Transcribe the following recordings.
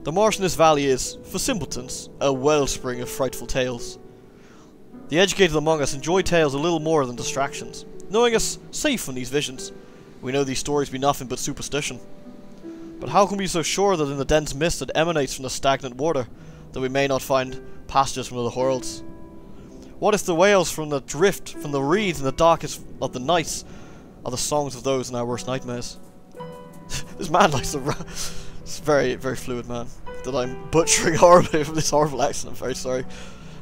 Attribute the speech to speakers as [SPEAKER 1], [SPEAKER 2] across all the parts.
[SPEAKER 1] The marsh in this valley is, for simpletons, a wellspring of frightful tales. The educated among us enjoy tales a little more than distractions, knowing us safe from these visions. We know these stories be nothing but superstition. But how can we be so sure that in the dense mist that emanates from the stagnant water, that we may not find passages from other worlds? What if the wails from the drift, from the reeds in the darkest of the nights, are the songs of those in our worst nightmares? This man likes to it's very, very fluid, man. That I'm butchering horribly from this horrible accent, I'm very sorry.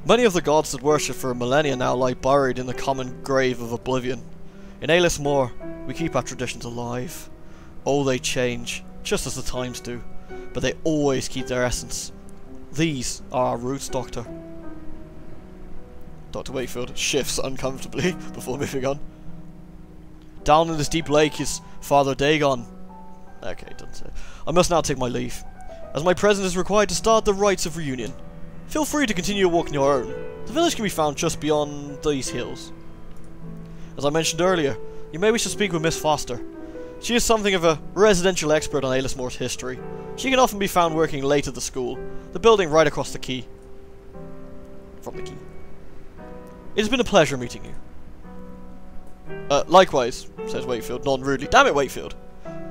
[SPEAKER 1] Many of the gods that worship for millennia now lie buried in the common grave of oblivion. In Aelis Mor, we keep our traditions alive. Oh, they change, just as the times do, but they always keep their essence. These are our roots, Doctor. Dr. Wakefield shifts uncomfortably before moving on. Down in this deep lake is Father Dagon. Okay, doesn't say. I must now take my leave, as my presence is required to start the rites of reunion. Feel free to continue your walk on your own. The village can be found just beyond these hills. As I mentioned earlier, you may wish to speak with Miss Foster. She is something of a residential expert on Aelis Mor's history. She can often be found working late at the school, the building right across the quay. From the quay. It has been a pleasure meeting you. Likewise, says Wakefield, non-rudely. Damn it, Wakefield!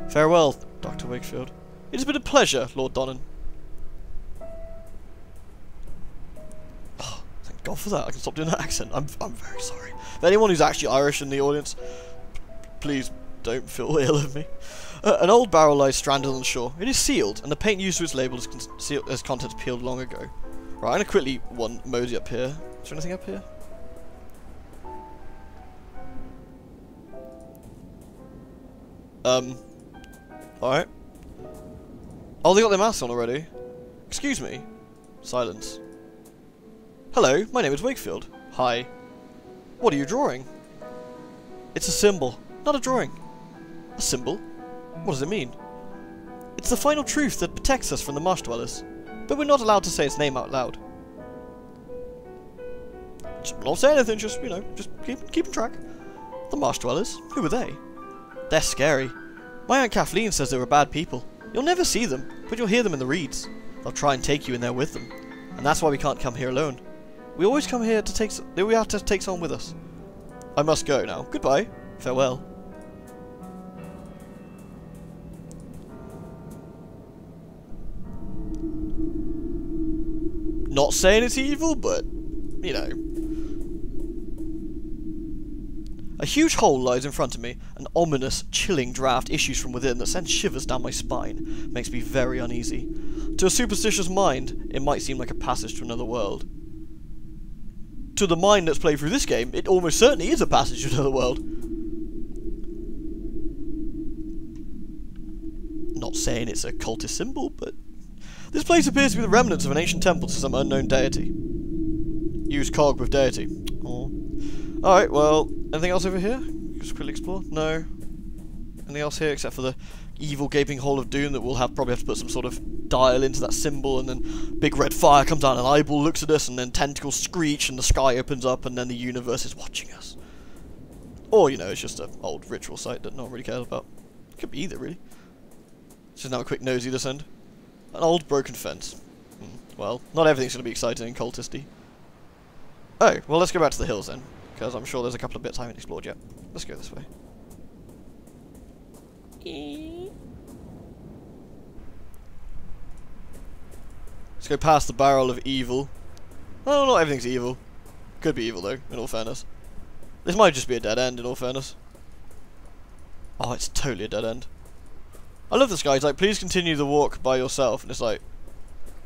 [SPEAKER 1] Farewell, Dr. Wakefield. It has been a pleasure, Lord Donnan. Oh, thank God for that. I can stop doing that accent. I'm very sorry. If anyone who's actually Irish in the audience, please don't feel ill of me. An old barrel lies stranded on the shore. It is sealed, and the paint used to its label has contents peeled long ago. Right, I'm going to quickly mosey up here. Is there anything up here? Alright. Oh, they got their masks on already. Excuse me. Silence. Hello, my name is Wakefield. Hi. What are you drawing? It's a symbol, not a drawing. A symbol? What does it mean? It's the final truth that protects us from the marsh dwellers, but we're not allowed to say its name out loud. Just not say anything, just, you know, just keep track. The marsh dwellers? Who are they? They're scary. My Aunt Kathleen says they were bad people. You'll never see them, but you'll hear them in the reeds. They'll try and take you in there with them. And that's why we can't come here alone. We always come here to take we have to take someone with us. I must go now. Goodbye. Farewell. Not saying it's evil, but, you know. A huge hole lies in front of me. An ominous, chilling draft issues from within that sends shivers down my spine. Makes me very uneasy. To a superstitious mind, it might seem like a passage to another world. To the mind that's played through this game, it almost certainly is a passage to another world. Not saying it's a cultist symbol, but this place appears to be the remnants of an ancient temple to some unknown deity. Use cog with deity. Oh. Alright, well, anything else over here? Just quickly explore? No. Anything else here except for the evil gaping hole of doom that we'll probably have to put some sort of dial into that symbol, and then big red fire comes down, an eyeball looks at us, and then tentacles screech, and the sky opens up, and then the universe is watching us. Or, you know, it's just an old ritual site that no one really cares about. Could be either, really. Let's just have a quick nosy this end. An old broken fence. Well, not everything's going to be exciting and cultisty. Oh, well, let's go back to the hills then, because I'm sure there's a couple of bits I haven't explored yet. Let's go this way. Let's go past the barrel of evil. Well, not everything's evil. Could be evil though, in all fairness. This might just be a dead end, in all fairness. Oh, it's totally a dead end. I love this guy. He's like, please continue the walk by yourself. And it's like,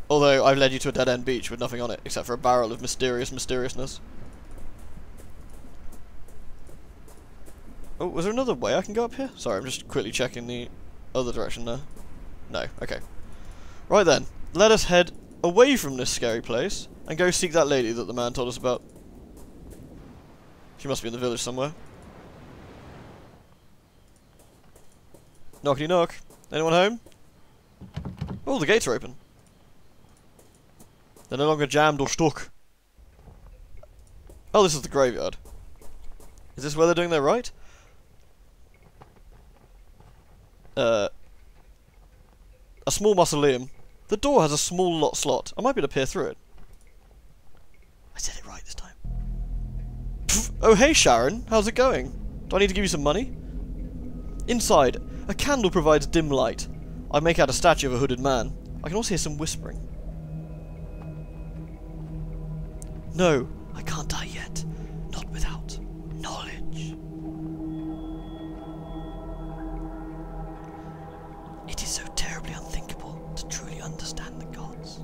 [SPEAKER 1] although I've led you to a dead end beach with nothing on it, except for a barrel of mysteriousness. Oh, was there another way I can go up here? Sorry, I'm just quickly checking the other direction there. No, okay. Right then, let us head away from this scary place and go seek that lady that the man told us about. She must be in the village somewhere. Knockety knock. Anyone home? Oh, the gates are open. They're no longer jammed or stuck. Oh, this is the graveyard. Is this where they're doing their rite? A small mausoleum The door has a small lock slot. I might be able to peer through it. I said it right this time. Pff, oh hey Sharon, how's it going? Do I need to give you some money? Inside, a candle provides dim light. I make out a statue of a hooded man. I can also hear some whispering. No, I can't die yet. Not without knowledge. It is so terribly unthinkable to truly understand the gods.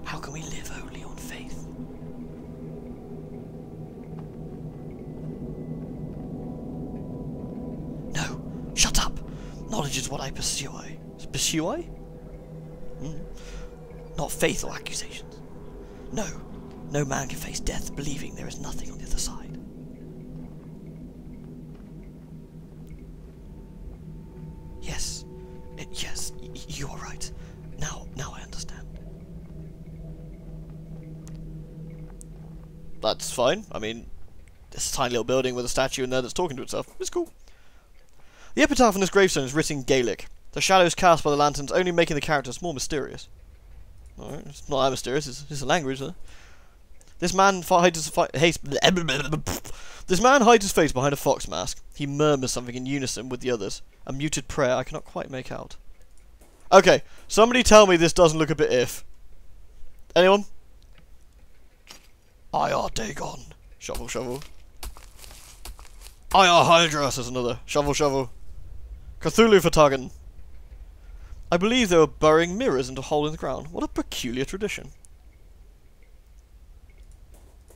[SPEAKER 1] How can we live only on faith? No, shut up! Knowledge is what I pursue. Pursue? Not faith or accusations. No, no man can face death believing there is nothing on the other side. Yes, yes, you are right. Now I understand. That's fine. I mean, this tiny little building with a statue in there that's talking to itself. It's cool. The epitaph on this gravestone is written in Gaelic. The shadows cast by the lanterns only making the characters more mysterious. Alright, it's not that mysterious, it's a language, though. This man hides his face behind a fox mask. He murmurs something in unison with the others. A muted prayer I cannot quite make out. Okay, somebody tell me this doesn't look a bit if. Anyone? I are Dagon. Shovel, shovel. I are Hydra, says another. Shovel, shovel. Cthulhu Fatagan. I believe they were burying mirrors into a hole in the ground. What a peculiar tradition.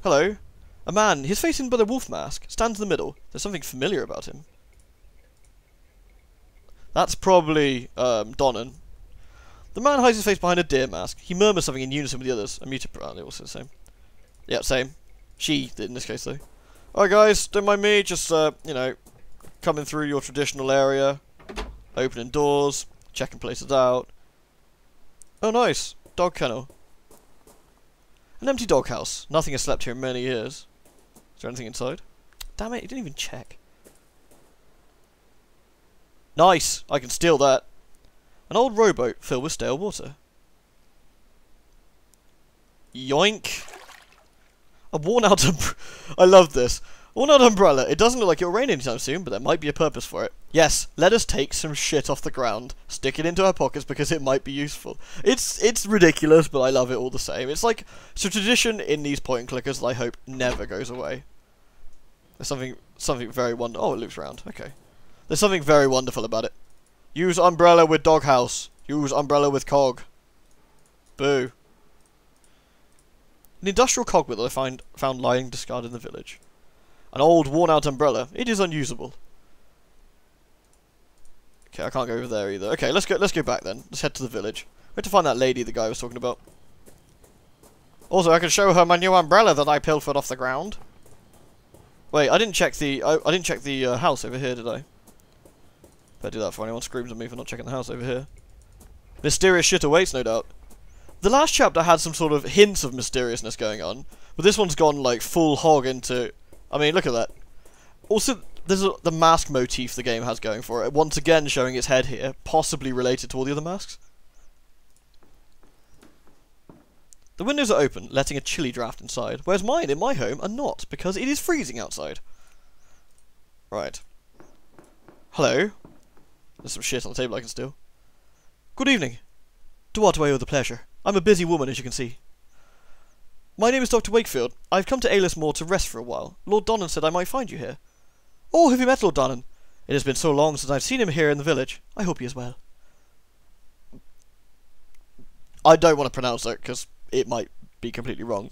[SPEAKER 1] Hello. A man, his face hidden by the wolf mask, stands in the middle. There's something familiar about him. That's probably, Donnan. The man hides his face behind a deer mask. He murmurs something in unison with the others. A muted prayer, they all say the same. Yeah, same. She did in this case, though. Alright guys, don't mind me, just, you know, coming through your traditional area. Opening doors. Checking places out. Oh nice, dog kennel. An empty doghouse. Nothing has slept here in many years. Is there anything inside? Damn it, he didn't even check. Nice, I can steal that. An old rowboat filled with stale water. Yoink. A worn out I love this. Worn out umbrella. It doesn't look like it'll rain anytime soon, but there might be a purpose for it. Yes, let us take some shit off the ground, stick it into our pockets because it might be useful. It's ridiculous, but I love it all the same. It's like, it's a tradition in these point and clickers that I hope never goes away. There's something very wonderful. Oh, it loops around. Okay. There's something very wonderful about it. Use umbrella with doghouse. Use umbrella with cog. Boo. An industrial cogwheel that I found lying discarded in the village. An old, worn-out umbrella. It is unusable. Okay, I can't go over there either. Okay, let's go back then. Let's head to the village. We have to find that lady the guy was talking about. Also, I can show her my new umbrella that I pilfered off the ground. Wait, I didn't check the house over here, did I? Better do that before anyone screams at me for not checking the house over here. Mysterious shit awaits, no doubt. The last chapter had some sort of hints of mysteriousness going on, but this one's gone like full hog into. I mean, look at that. Also, there's the mask motif the game has going for it. Once again showing its head here, possibly related to all the other masks. The windows are open, letting a chilly draft inside, whereas mine in my home are not, because it is freezing outside. Right. Hello. There's some shit on the table I can steal. Good evening. To what do I owe the pleasure? I'm a busy woman, as you can see. My name is Dr. Wakefield. I've come to Aylesmore to rest for a while. Lord Donnan said I might find you here. Oh, have you met Lord Donnan? It has been so long since I've seen him here in the village. I hope he is well. I don't want to pronounce that, because it might be completely wrong.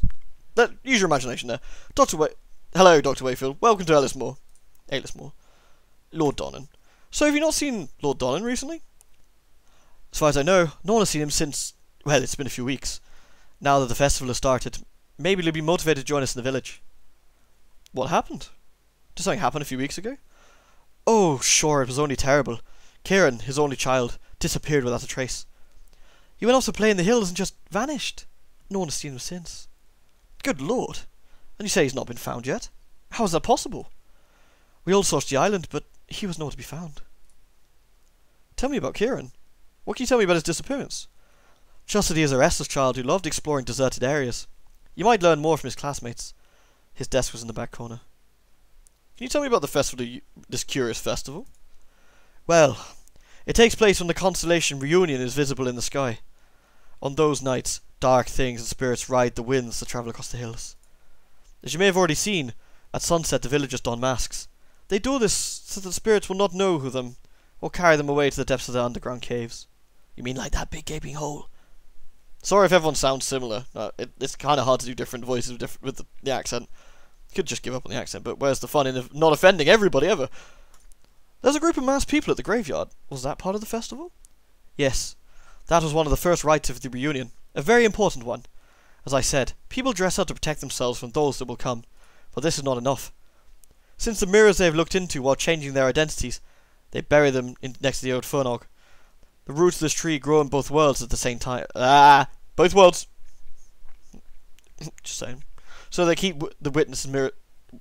[SPEAKER 1] Use your imagination there. Hello, Dr. Wakefield. Welcome to Aylesmore. Lord Donnan. So have you not seen Lord Donnan recently? As far as I know, no one has seen him since... Well, it's been a few weeks. Now that the festival has started, maybe he'll be motivated to join us in the village. What happened? Did something happen a few weeks ago? Oh, sure, it was only terrible. Kieran, his only child, disappeared without a trace. He went off to play in the hills and just vanished. No one has seen him since. Good Lord. And you say he's not been found yet? How is that possible? We all searched the island, but he was nowhere to be found. Tell me about Kieran. What can you tell me about his disappearance? Just that he is a restless child who loved exploring deserted areas. You might learn more from his classmates. His desk was in the back corner. Can you tell me about the festival, this curious festival? Well, it takes place when the constellation Reunion is visible in the sky. On those nights, dark things and spirits ride the winds that travel across the hills. As you may have already seen, at sunset the villagers don masks. They do this so that the spirits will not know who them, or carry them away to the depths of the underground caves. You mean like that big gaping hole? Sorry if everyone sounds similar. It's kind of hard to do different voices with the accent. You could just give up on the accent, but where's the fun in not offending everybody ever? There's a group of masked people at the graveyard. Was that part of the festival? Yes. That was one of the first rites of the reunion. A very important one. As I said, people dress up to protect themselves from those that will come. But this is not enough. Since the mirrors they have looked into while changing their identities, they bury them next to the old Furnog. The roots of this tree grow in both worlds at the same time. Both worlds! Just saying. So they keep the witness mirror...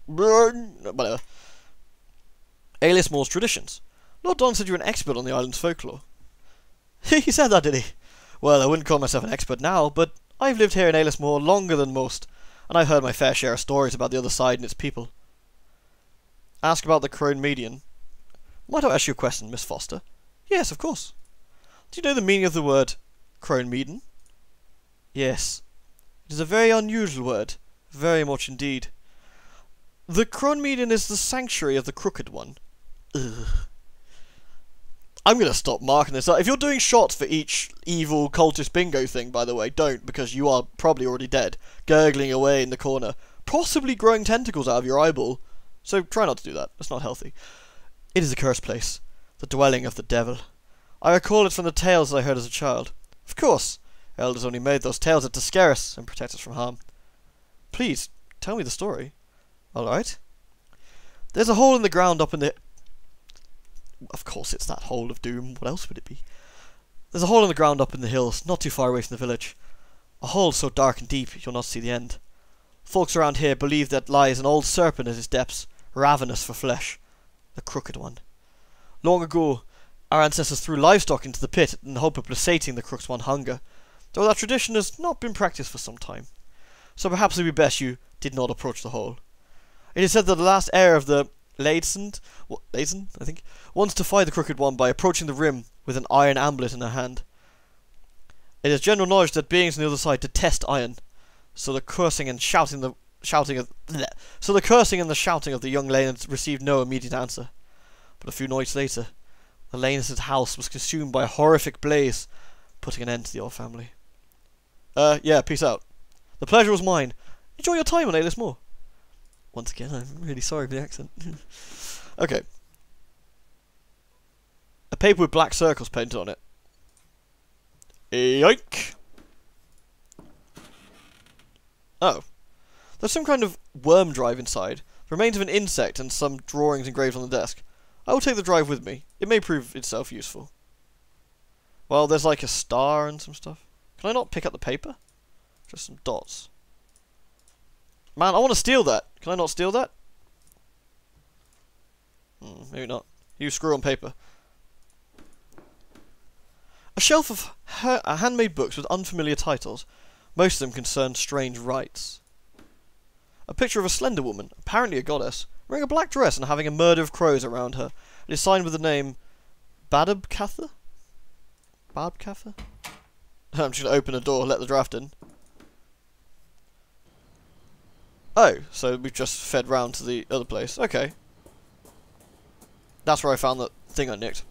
[SPEAKER 1] Whatever. Aelis Moore's traditions. Lord Don said you were an expert on the island's folklore. He said that, did he? Well, I wouldn't call myself an expert now, but I've lived here in Aelis Moor longer than most, and I've heard my fair share of stories about the other side and its people. Ask about the Crone Median. Might I ask you a question, Miss Foster? Yes, of course. Do you know the meaning of the word Crone Median? Yes. It is a very unusual word. Very much indeed. The Crone Median is the sanctuary of the Crooked One. Ugh. I'm going to stop marking this up. If you're doing shots for each evil cultist bingo thing, by the way, don't, because you are probably already dead, gurgling away in the corner, possibly growing tentacles out of your eyeball. So try not to do that. It's not healthy. It is a cursed place, the dwelling of the devil. I recall it from the tales that I heard as a child. Of course, elders only made those tales to scare us and protect us from harm. Please, tell me the story. Alright. There's a hole in the ground up in the... Of course it's that hole of doom. What else would it be? There's a hole in the ground up in the hills, not too far away from the village. A hole so dark and deep you'll not see the end. Folks around here believe that lies an old serpent at its depths, ravenous for flesh. The Crooked One. Long ago, our ancestors threw livestock into the pit in the hope of placating the Crooked One's hunger, though that tradition has not been practiced for some time. So perhaps it would be best you did not approach the hole. It is said that the last heir of the Laidson, I think, wants to fight the Crooked One by approaching the rim with an iron amulet in her hand. It is general knowledge that beings on the other side detest iron, so the cursing and shouting of the young Laners received no immediate answer. But a few nights later, the Laners' house was consumed by a horrific blaze, putting an end to the old family. Yeah, peace out. The pleasure was mine. Enjoy your time on Aelis Moor. Once again, I'm really sorry for the accent. Okay. A paper with black circles painted on it. Yoink! Oh. There's some kind of worm drive inside. The remains of an insect and some drawings engraved on the desk. I will take the drive with me. It may prove itself useful. Well, there's like a star and some stuff. Can I not pick up the paper? Just some dots. Man, I want to steal that. Can I not steal that? Maybe not. You screw on paper. A shelf of handmade books with unfamiliar titles. Most of them concern strange rites. A picture of a slender woman, apparently a goddess, wearing a black dress and having a murder of crows around her. It is signed with the name Badabkatha? Badabkatha? I'm just going to open a door, let the draft in. Oh, so we've just fed round to the other place. Okay. That's where I found that thing I nicked.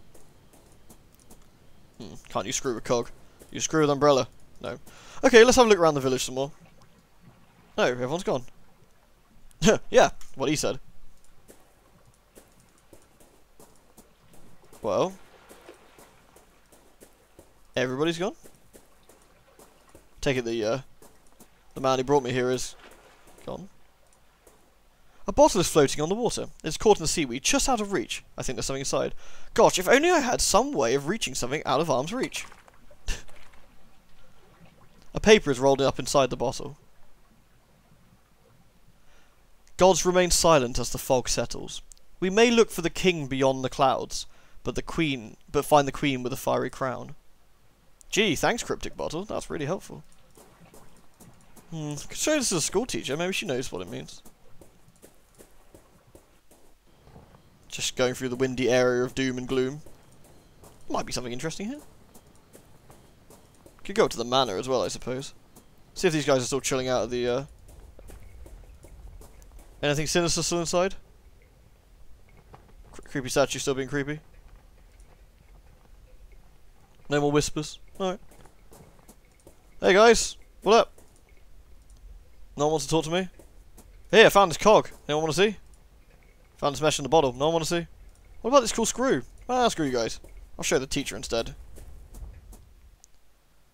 [SPEAKER 1] Can't you screw with cog? You screw with umbrella? No. Okay, let's have a look around the village some more. No, everyone's gone. Yeah, what he said. Well. Everybody's gone? Take it the man who brought me here is gone. A bottle is floating on the water. It's caught in the seaweed, just out of reach. I think there's something inside. Gosh, if only I had some way of reaching something out of arm's reach. A paper is rolled up inside the bottle. Gods remain silent as the fog settles. We may look for the king beyond the clouds, but find the queen with a fiery crown. Gee, thanks, Cryptic Bottle. That's really helpful. Could show this to a school teacher. Maybe she knows what it means. Just going through the windy area of doom and gloom. Might be something interesting here. Could go up to the manor as well, I suppose. See if these guys are still chilling out at the, Anything sinister still inside? Creepy statue still being creepy? No more whispers? Alright. Hey guys! What up? No one wants to talk to me? Hey, I found this cog. Anyone want to see? Found this mesh in the bottle. No one want to see? What about this cool screw? Ah, screw you guys. I'll show the teacher instead.